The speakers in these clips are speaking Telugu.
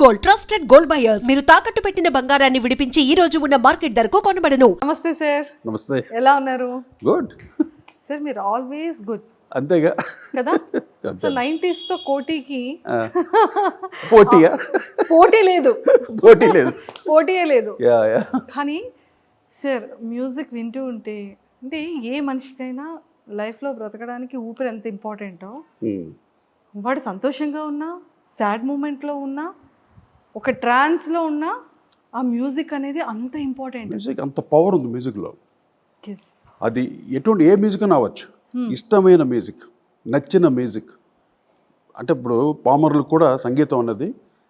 Gold, trusted gold buyers. మీరు తాకట్టు పెట్టిన బంగారాన్ని విడిపించి ఈ రోజు ఉన్న మార్కెట్ ధరకు కొనబడను. నమస్తే సార్. నమస్తే. ఎలా ఉన్నారు? గుడ్ సార్ మీరు ఆల్వేస్ గుడ్ అంతేగా కదా. సో 90s తో కోటికి పోటీయా? పోటీ లేదు, పోటీ లేదు, పోటీయే లేదు. Yeah yeah. కానీ సార్ మ్యూజిక్ వింటూ ఉంటే అంటే ఏ మనిషికైనా లైఫ్లో బ్రతకడానికి ఊపిరి ఎంత ఇంపార్టెంటో, వాడు సంతోషంగా ఉన్నా, సాడ్ మూమెంట్లో ఉన్నా, ఒక ట్రాన్స్లో ఉన్నా ఆ మ్యూజిక్ అనేది అంత ఇంపార్టెంట్. మ్యూజిక్ అంత పవర్ ఉంది మ్యూజిక్లో. ఎస్. అది ఎటువంటి ఏ మ్యూజిక్ అని అవ్వచ్చు, ఇష్టమైన మ్యూజిక్, నచ్చిన మ్యూజిక్. అంటే ఇప్పుడు పామరులకు కూడా సంగీతం అన్నది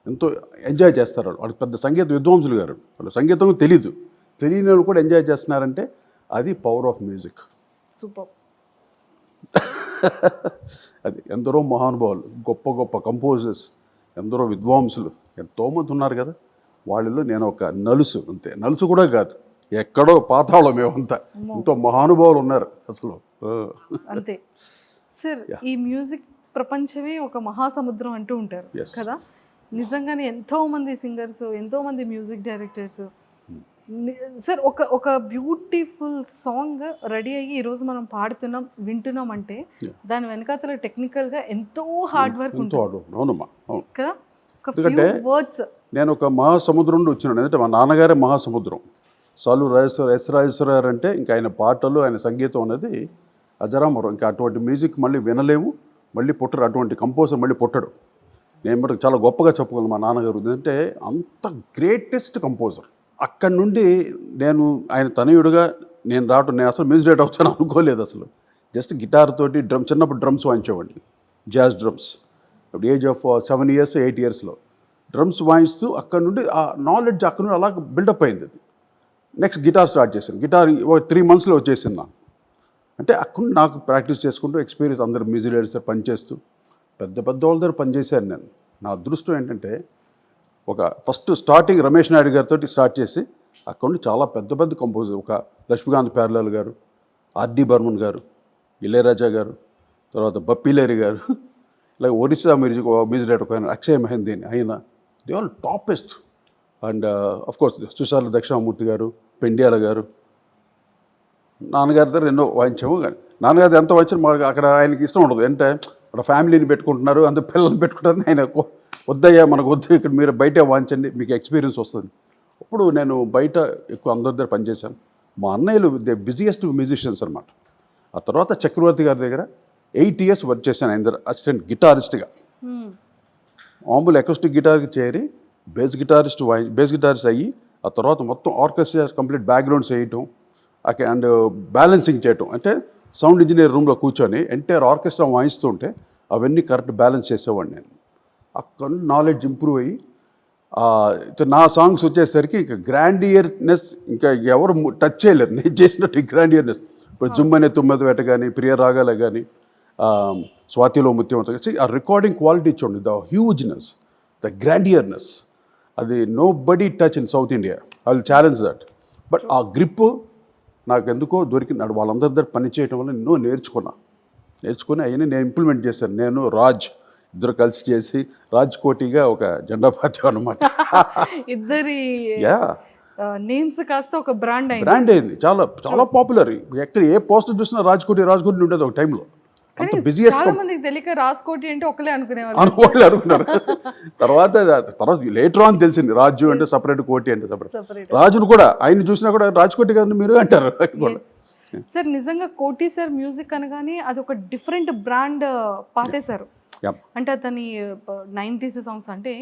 ఎంతో ఎంజాయ్ చేస్తారు. వాళ్ళు పెద్ద సంగీత విద్వాంసులు గారు, వాళ్ళు సంగీతం తెలియని వాళ్ళు కూడా ఎంజాయ్ చేస్తున్నారంటే అది పవర్ ఆఫ్ మ్యూజిక్. సూపర్. అది ఎందరో మహానుభావులు, గొప్ప గొప్ప కంపోజర్స్, ఎందరో విద్వాంసులు ఎంతోమంది ఉన్నారు కదా. వాళ్ళలో నేను ఒక నలుసు, అంతే. నలుసు కూడా కాదు, ఎక్కడో పాతాళం మేమంతా. ఎంతో మహానుభావులు ఉన్నారు అసలు. అంతే సార్. ఈ మ్యూజిక్ ప్రపంచమే ఒక మహాసముద్రం అంటూ ఉంటారు కదా. నిజంగానే ఎంతో మంది సింగర్స్, ఎంతో మంది మ్యూజిక్ డైరెక్టర్స్. సార్ ఒక బ్యూటిఫుల్ సాంగ్ రెడీ అయ్యి ఈరోజు మనం పాడుతున్నాం, వింటున్నాం అంటే దాని వెనకాతల టెక్నికల్గా ఎంతో హార్డ్ వర్క్ ఉంటుంది కదా. ఎందుకంటే నేను ఒక మహాసముద్రం నుండి వచ్చినాను. ఎందుకంటే మా నాన్నగారే మహాసముద్రం. సాలు రాజేశ్వర గారు అంటే ఇంకా ఆయన పాటలు, ఆయన సంగీతం అనేది అజరామరం. ఇంకా అటువంటి మ్యూజిక్ మళ్ళీ వినలేము, మళ్ళీ పుట్టరు. అటువంటి కంపోజర్ మళ్ళీ పుట్టడు. నేను మరి చాలా గొప్పగా చెప్పుకోగలను మా నాన్నగారు. ఎందుకంటే అంత గ్రేటెస్ట్ కంపోజర్. అక్కడి నుండి నేను ఆయన తనయుడుగా నేను రావటం, నేను అసలు మ్యూజిక్ డైరెక్టర్ అవుతాను అనుకోలేదు అసలు. జస్ట్ గిటార్ తోటి చిన్నప్పుడు డ్రమ్స్ వాయించేవాడిని, జాజ్ డ్రమ్స్. ఇప్పుడు ఏజ్ ఆఫ్ 7 years 8 yearsలో డ్రమ్స్ వాయిస్తూ అక్కడ నుండి ఆ నాలెడ్జ్ అక్కడ నుండి అలా బిల్డప్ అయింది. అది నెక్స్ట్ గిటార్ స్టార్ట్ చేశాను. గిటార్ 3 monthsలో వచ్చేసింది నాకు. అంటే అక్కడ నాకు ప్రాక్టీస్ చేసుకుంటూ ఎక్స్పీరియన్స్, అందరు మ్యూజిక్ డైరెక్టర్ పనిచేస్తూ పెద్ద వాళ్ళ దగ్గర పనిచేశాను నేను. నా అదృష్టం ఏంటంటే ఒక ఫస్ట్ స్టార్టింగ్ రమేష్ నాయుడు గారితో స్టార్ట్ చేసి అక్కడ నుండి చాలా పెద్ద కంపోజర్, ఒక లక్ష్మీకాంత్ ప్యారలాల్ గారు, ఆర్డి బర్మన్ గారు, ఇళయరాజా గారు, తర్వాత బప్పిలేరి గారు, ఇలా ఒరిస్సా మ్యూజిక్ డైరెక్టర్ అక్షయ్ మెహందీ, ఆయన they all toppest. And of course Susarla Dakshinamurthy garu, Pendyala గారు. నాన్నగారి దగ్గర ఎన్నో వాయించాము. కానీ నాన్నగారి ఎంత వాయించారు మాకు అక్కడ ఆయనకి ఇష్టం ఉండదు. అంటే అక్కడ ఫ్యామిలీని పెట్టుకుంటున్నారు, అంత పిల్లల్ని పెట్టుకుంటారు. ఆయన వద్దయ్యా, మనకు వద్దు, ఇక్కడ మీరు బయటే వాయించండి, మీకు ఎక్స్పీరియన్స్ వస్తుంది. అప్పుడు నేను బయట ఎక్కువ అందరి దగ్గర పనిచేశాను. మా అన్నయ్యలు దే బిజియెస్ట్ మ్యూజిషియన్స్ అనమాట. ఆ తర్వాత చక్రవర్తి గారి దగ్గర 8 years వర్క్ చేశాను ఆయన దగ్గర అసిస్టెంట్ గిటారిస్ట్గా. మామూలు అకౌస్టిక్ గిటార్కి చేరి బేస్ గిటారిస్ట్ అయ్యి ఆ తర్వాత మొత్తం ఆర్కెస్ట్రా కంప్లీట్ బ్యాక్గ్రౌండ్స్ వేయటం, అండ్ బ్యాలెన్సింగ్ చేయటం. అంటే సౌండ్ ఇంజనీర్ రూమ్లో కూర్చొని ఎంటైర్ ఆర్కెస్ట్రా వాయిస్తూ ఉంటే అవన్నీ కరెక్ట్ బ్యాలెన్స్ చేసేవాడిని నేను. అక్కడ నాలెడ్జ్ ఇంప్రూవ్ అయ్యి నా సాంగ్స్ వచ్చేసరికి ఇంకా గ్రాండియర్నెస్ ఇంకా ఎవరు టచ్ చేయలేరు నేను చేసినట్టు. గ్రాండియర్నెస్ ఇప్పుడు జుమ్మనే తుమ్మెద వేట కానీ, ప్రియ రాగాల కానీ, స్వాతిలో ముత్యం కలిసి ఆ రికార్డింగ్ క్వాలిటీ చూడండి, ద హ్యూజ్నెస్, ద గ్రాండియర్నెస్, అది nobody touch in south India. I will challenge that. But ఆ గ్రిప్ నాకు ఎందుకో దొరికినాడు. వాళ్ళందరి దగ్గర పని చేయడం వల్ల ఎన్నో నేర్చుకొని అవన్నీ నేను ఇంప్లిమెంట్ చేశాను. నేను రాజ్ ఇద్దరు కలిసి చేసి రాజ్కోటిగా ఒక జెండా పార్టీ అనమాట. ఇద్దరి నేమ్స్ కాస్త ఒక బ్రాండ్ అయింది. చాలా చాలా పాపులర్. ఎక్కడ ఏ పోస్టర్ చూసినా రాజ్కోటి ఉండేది ఒక టైంలో. అంత బిజియెస్ట్. తెలియక రాజ్కోటి అంటే ఒకలే అనుకున్నారు. తర్వాత లేటర్ ఆన్ తెలిసింది రాజు అంటే సపరేట్, కోటి అంటే సపరేట్. రాజును కూడా ఆయన చూసినా కూడా రాజ్కోటి గారిని మీరు అంటారు. సార్ నిజంగా కోటి సార్ మ్యూజిక్ అనగానే అది ఒక డిఫరెంట్ బ్రాండ్ పాతేశారు. అంటే అతని 90s సాంగ్స్ అంటే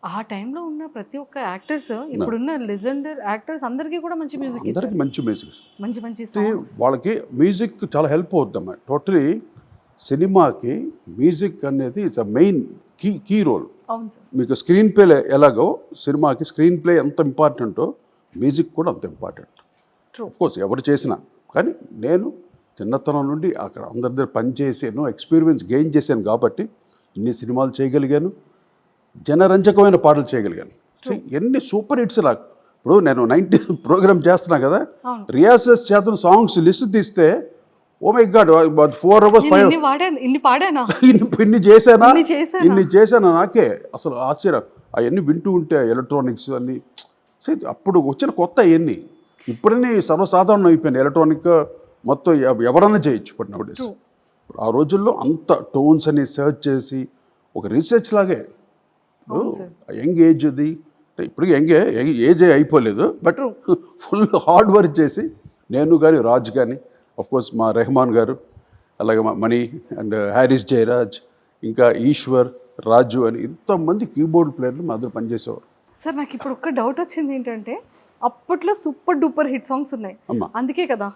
ఆ టైంలో ఉన్న ప్రతి ఒక్క యాక్టర్స్, ఇప్పుడున్న లెజెండర్ యాక్టర్స్ అందరికీ కూడా మంచి మ్యూజిక్, మంచి వాళ్ళకి మ్యూజిక్ చాలా హెల్ప్ అవుతుందమ్మా. టోటలీ సినిమాకి మ్యూజిక్ అనేది it's a main key role. అవును సార్. మీకు స్క్రీన్ ప్లే ఎలాగో సినిమాకి స్క్రీన్ ప్లే ఎంత ఇంపార్టెంటో మ్యూజిక్ కూడా అంత ఇంపార్టెంట్. కోర్స్ ఎవరు చేసినా. కానీ నేను చిన్నతనం నుండి అక్కడ అందరి దగ్గర పనిచేసి ఎన్నో ఎక్స్పీరియన్స్ గెయిన్ చేశాను కాబట్టి ఇన్ని సినిమాలు చేయగలిగాను, జనరంజకమైన పాటలు చేయగలిగాను. ఎన్ని సూపర్ హిట్స్ నాకు. ఇప్పుడు నేను 90s ప్రోగ్రామ్ చేస్తున్నా కదా, రియాసెస్ చేతను సాంగ్స్ లిస్ట్ తీస్తే ఓ మై గాడ్ 4 hours 5 ఇన్ని పాడానా ఇన్ని చేశానా ఇన్ని చేశానా? ఇన్ని చేశానా నాకే అసలు ఆశ్చర్యం. అవన్నీ వింటూ ఉంటే ఎలక్ట్రానిక్స్ అన్నీ అప్పుడు వచ్చిన కొత్త అవన్నీ ఇప్పుడన్నీ సర్వసాధారణం అయిపోయింది. ఎలక్ట్రానిక్ మొత్తం ఎవరన్నా చేయొచ్చు ఇప్పుడు నౌడేస్. ఆ రోజుల్లో అంత టోన్స్ అని సెర్చ్ చేసి ఒక రీసెర్చ్ లాగే యంగ్ ఏజ్ అది ఇప్పుడు ఏజ్ అయిపోలేదు బట్ ఫుల్ హార్డ్ వర్క్ చేసి నేను కానీ రాజ్ కానీ కోర్స్ మా రెహమాన్ గారు అలాగే మా మణి అండ్ హ్యారిస్ జయరాజ్ ఇంకా ఈశ్వర్ రాజు అని ఇంతమంది కీబోర్డ్ ప్లేయర్లు మా దగ్గర పనిచేసేవారు. సార్ నాకు ఇప్పుడు ఒక్క డౌట్ వచ్చింది ఏంటంటే అప్పట్లో సూపర్ డూపర్ హిట్ సాంగ్స్ ఉన్నాయి అమ్మా. అందుకే కదా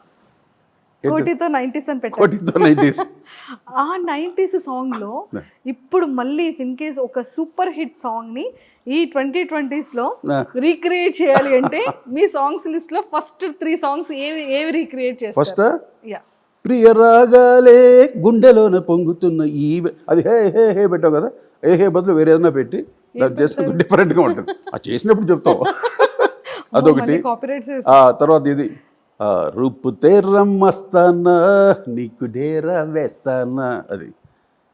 కోటితో 90s అని పెట్టారు. కోటితో 90s ఆ 90s సాంగ్ లో ఇప్పుడు మళ్ళీ ఇన్ కేస్ ఒక సూపర్ హిట్ సాంగ్ ని ఈ 2020s లో రీక్రియేట్ చేయాలి అంటే మీ సాంగ్స్ లిస్ట్ లో ఫస్ట్ 3 సాంగ్స్ ఏవి రీక్రియేట్ చేస్తారు? ఫస్ట్ యా ప్రియ రాగాలే గుండెలోన పొంగుతున్న ఈ అది హే హే హే పెట్టావు కదా, హే బదులు వేరే ఏదైనా పెట్టి దాన్ని చేసిన డిఫరెంట్గా ఉంటుంది. అది చేసినప్పుడు చెప్తావు అదొకటి. తర్వాత ఇది రూపు తెరమ్మస్తానా నీకు డేరా వేస్తానా అది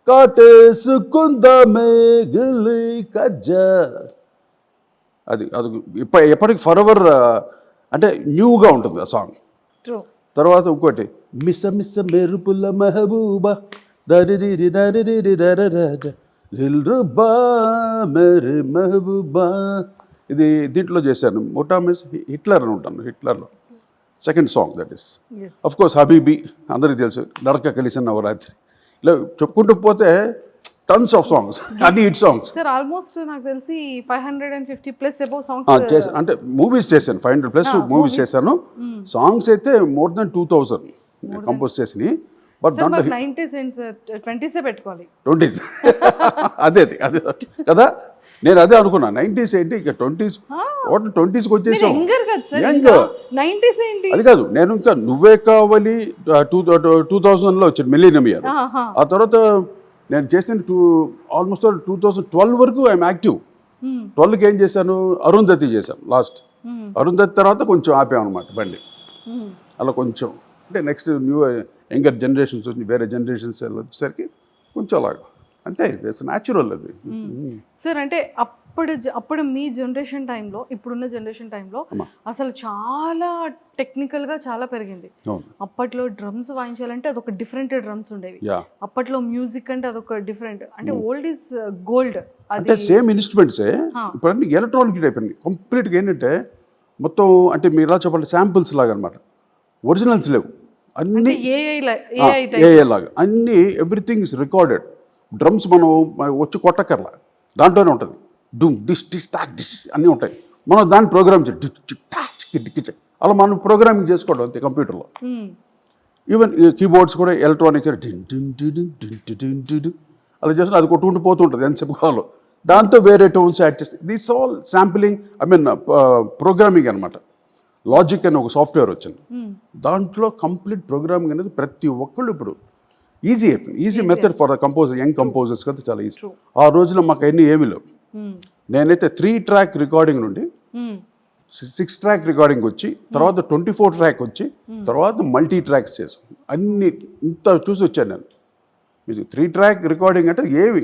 కాటేసుకుందామే గిల్లి కజ్జా అది ఎప్పటికి ఫర్ ఎవర్ అంటే న్యూగా ఉంటుంది ఆ సాంగ్. తర్వాత ఇంకోటి మిస మిస మెరుపుల మెహబూబా దరిరి దరిరి దరరాజ దిల్రుబా మెరి మెహబూబా ఇది దీంట్లో చేశాను. మొటామిస్ హిట్లర్ అని ఉంటాను. హిట్లర్లో second song that is of course హబీబీ అందరికీ తెలుసు. నడక కలిసిన నవరాత్రి ఇలా చెప్పుకుంటూ పోతే టన్స్ ఆఫ్ సాంగ్స్ అన్ని హిట్ సాంగ్స్. సార్ ఆల్మోస్ట్ నాకు తెలిసి 550+ అబౌవ్ సాంగ్స్ చేశాను. అంటే మూవీస్ చేశాను 500+ మూవీస్ చేశాను. సాంగ్స్ అయితే మోర్ దెన్ 2000 కంపోజ్ చేసినాయి. బట్ దాంట్లో 20s పెట్టుకోవాలి 20s అదే అదే కదా నేను అదే అనుకున్నా. 90s ఏంటి ఇక 20s టోటల్ 20sకి వచ్చేసాం. అది కాదు నేను ఇంకా నువ్వే కావాలి 2000లో వచ్చింది మిలీనియం ఇయర్. ఆ తర్వాత నేను చేసిన ఆల్మోస్ట్ 2012 వరకు ఐఎమ్ యాక్టివ్. 12కి ఏం చేశాను అరుంధతి చేశాను లాస్ట్. అరుంధతి తర్వాత కొంచెం ఆపాం అనమాట బండి. అలా కొంచెం అంటే నెక్స్ట్ న్యూ యంగర్ జనరేషన్స్ వచ్చి వేరే జనరేషన్స్ వచ్చేసరికి కొంచెం అలాగా అంతే న్యాచురల్ అది. సార్ అంటే అప్పుడు మీ జనరేషన్ టైంలో ఇప్పుడున్న జనరేషన్ టైంలో అసలు చాలా టెక్నికల్గా చాలా పెరిగింది. అప్పట్లో డ్రమ్స్ వాయించాలంటే అదొక డిఫరెంట్ డ్రమ్స్ ఉండేవి. అప్పట్లో మ్యూజిక్ అంటే అదొక డిఫరెంట్ అంటే ఓల్డ్ ఈజ్ గోల్డ్. అంటే సేమ్ ఇన్స్ట్రుమెంట్సే ఇప్పుడు అన్ని ఎలక్ట్రానిక్ అయిపోయింది కంప్లీట్గా. ఏంటంటే మొత్తం అంటే మీరు ఇలా చెప్పాలి శాంపుల్స్ లాగా అనమాట. ఒరిజినల్స్ లేవు అన్ని ఏఐ లాగా అన్ని ఎవ్రీథింగ్ ఇస్ రికార్డెడ్. డ్రమ్స్ మనం వచ్చి కొట్టకర్లా దాంట్లోనే ఉంటుంది. డూమ్ డిష్ డిష్ టాక్ డిష్ అన్నీ ఉంటాయి. మనం దాన్ని ప్రోగ్రామ్ చేయాలి. అలా మనం ప్రోగ్రామింగ్ చేసుకోవడం అంతే కంప్యూటర్లో. ఈవెన్ కీబోర్డ్స్ కూడా ఎలక్ట్రానిక్ అలా చేస్తే అది కొట్టుకుంటూ పోతుంటుంది ఎంతసేపు కావాలో. దాంతో వేరే టోన్స్ యాడ్ చేస్తే దిస్ ఆల్ శాంప్లింగ్ ప్రోగ్రామింగ్ అనమాట. లాజిక్ అని ఒక సాఫ్ట్వేర్ వచ్చింది. దాంట్లో కంప్లీట్ ప్రోగ్రామింగ్ అనేది ప్రతి ఒక్కళ్ళు ఇప్పుడు easy method for the composer young composers కదా చాలా ఈజీ. ఆ రోజులో మాకు అన్నీ ఏమీ లేవు. నేనైతే 3 track రికార్డింగ్ నుండి 6 track రికార్డింగ్ వచ్చి తర్వాత 24 track వచ్చి తర్వాత మల్టీ ట్రాక్స్ చేసాం. అన్ని ఇంత చూసి వచ్చాను నేను. మీకు 3 track రికార్డింగ్ అంటే ఏవి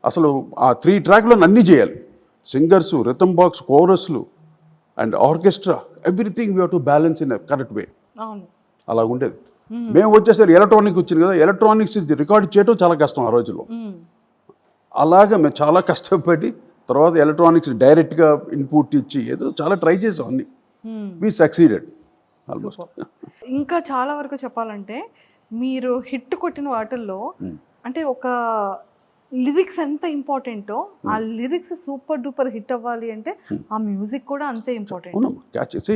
అసలు ఆ 3 trackలో అన్నీ చేయాలి. సింగర్స్, రిథమ్ బాక్స్, కోరస్లు and orchestra everything we have to balance in correct way. అలా ఉండేది. మేము వచ్చేసరికి ఎలక్ట్రానిక్ వచ్చింది కదా, ఎలక్ట్రానిక్స్ రికార్డ్ చేయడం చాలా కష్టం ఆ రోజుల్లో. అలాగా మేము చాలా కష్టపడి తర్వాత ఎలక్ట్రానిక్స్ డైరెక్ట్గా ఇన్పుట్ ఇచ్చి ఏదో చాలా ట్రై చేసాం అన్ని. వి సక్సీడెడ్ ఆల్మోస్ట్. ఇంకా చాలా వరకు చెప్పాలంటే మీరు హిట్ కొట్టిన వాటిల్లో అంటే ఒక లిరిక్స్ ఎంత ఇంపార్టెంటో ఆ లిరిక్స్ సూపర్ డూపర్ హిట్ అవ్వాలి అంటే ఆ మ్యూజిక్ కూడా అంతే ఇంపార్టెంట్. అవును catch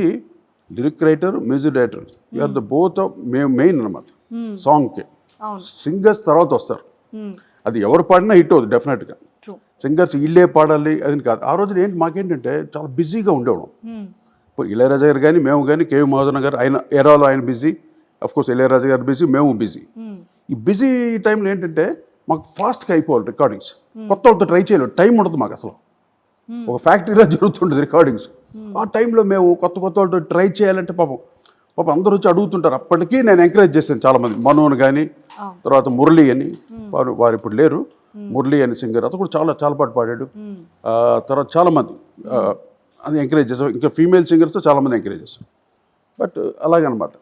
lyric writer, music director you are the both of main అనమాట సాంగ్కి. సింగర్స్ తర్వాత వస్తారు. అది ఎవరు పాడినా హిట్ అవుతుంది డెఫినెట్గా. సింగర్స్ వీళ్ళే పాడాలి అది కాదు. ఆ రోజున ఏంటి మాకేంటంటే చాలా బిజీగా ఉండేవాళ్ళం. ఇప్పుడు ఇళయరాజా గారు కానీ మేము కానీ కేవి మహాదేవన్ గారు ఆయన ఎరాలో ఆయన బిజీ, అఫ్కోర్స్ ఇళయరాజా గారు బిజీ, మేము బిజీ. ఈ బిజీ టైంలో ఏంటంటే మాకు ఫాస్ట్గా అయిపోవాలి రికార్డింగ్స్. కొత్త వాళ్ళతో ట్రై చేయలేదు, టైం ఉండదు మాకు అసలు. ఒక ఫ్యాక్టరీలో జరుగుతుంటుంది రికార్డింగ్స్. ఆ టైంలో మేము కొత్త వాళ్ళతో ట్రై చేయాలంటే పాపం పాప అందరూ వచ్చి అడుగుతుంటారు. అప్పటికీ నేను ఎంకరేజ్ చేశాను చాలామంది, మనోని కానీ, తర్వాత మురళి అని, వారు ఇప్పుడు లేరు, మురళి అని సింగర్, అతను కూడా చాలా పాటు పాడాడు. తర్వాత చాలామంది అది ఎంకరేజ్ చేసాం. ఇంకా ఫీమేల్ సింగర్స్ చాలామంది ఎంకరేజ్ చేశారు. బట్ అలాగనమాట.